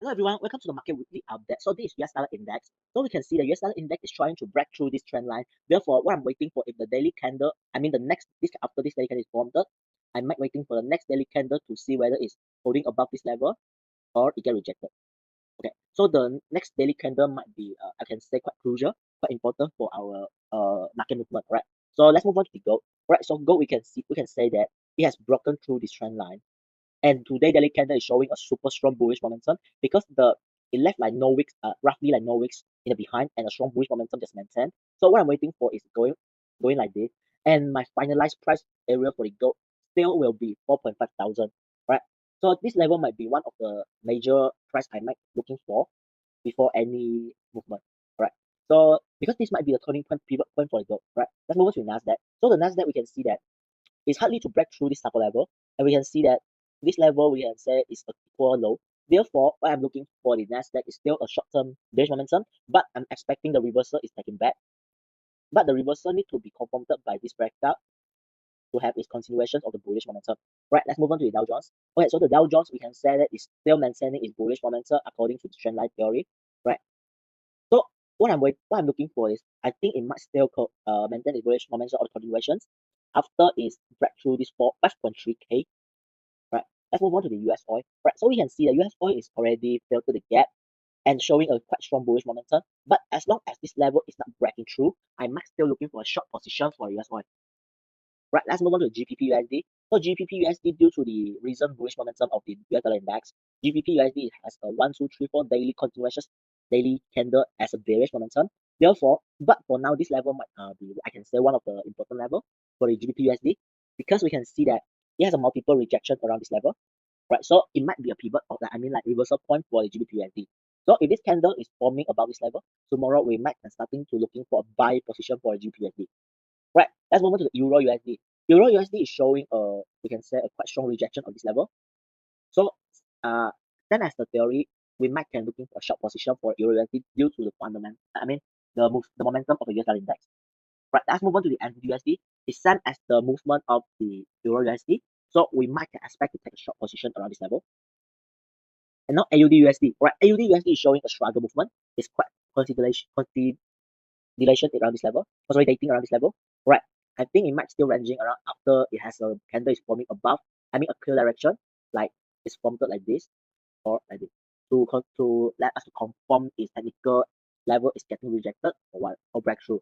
Hello everyone, welcome to the market weekly update. So this is US dollar index. So we can see the US dollar index is trying to break through this trend line. Therefore, what I'm waiting for if the daily candle, the next this after this daily candle is formed, I'm waiting for the next daily candle to see whether it's holding above this level or it get rejected. Okay, so the next daily candle might be I can say quite crucial, quite important for our market movement, right? So let's move on to the gold. Right, so gold we can say that it has broken through this trend line. And today daily candle is showing a super strong bullish momentum because it left like no wicks, roughly like no wicks in the behind and a strong bullish momentum just maintained. So what I'm waiting for is going like this. And my finalized price area for the gold still will be 4.5 thousand. Right. So this level might be one of the major price I might looking for before any movement. Right. So because this might be the turning point pivot point for the gold, right? Let's move on to Nasdaq. So the Nasdaq we can see that it's hardly to break through this upper level, and we can see that this level we can say is a equal low. Therefore, what I'm looking for the Nasdaq is still a short-term bearish momentum, but I'm expecting the reversal is taking back. But the reversal need to be confirmed by this breakout to have its continuation of the bullish momentum. Right, let's move on to the Dow Jones. Okay, so the Dow Jones we can say that is still maintaining its bullish momentum according to the trend line theory. Right. So what I'm looking for is I think it might still maintain its bullish momentum or continuations after it's break through this 5.3K. Right. Let's move on to the US oil. Right. So we can see the US oil is already filled to the gap and showing a quite strong bullish momentum. But as long as this level is not breaking through, I might still looking for a short position for US oil. Right. Let's move on to GBP USD. So GBP USD due to the recent bullish momentum of the US dollar index, GBP USD has a 1, 2, 3, 4 daily continuous daily candle as a bearish momentum. Therefore, but for now, this level might be I can say one of the important level for the GBP USD because we can see that it has a multiple rejection around this level. Right? So it might be a pivot or like reversal point for the GBP/USD. So if this candle is forming above this level, tomorrow we might be starting to looking for a buy position for the GBP/USD. Right? Let's move on to the Euro/USD. Euro/USD is showing we can say a quite strong rejection of this level. So then as the theory, we might can looking for a short position for Euro/USD due to the fundamental. The momentum of the US dollar index. Right, let's move on to the NZD. It's same as the movement of the Euro/USD. So we might expect to take a short position around this level. And now AUD/USD. Right, AUD/USD is showing a struggle movement. It's quite consolidation around this level, consolidating around this level. Right, I think it might still ranging around after it has a candle is forming above. A clear direction, like it's formed like this or like this to let us to confirm its technical level is getting rejected or what or breakthrough.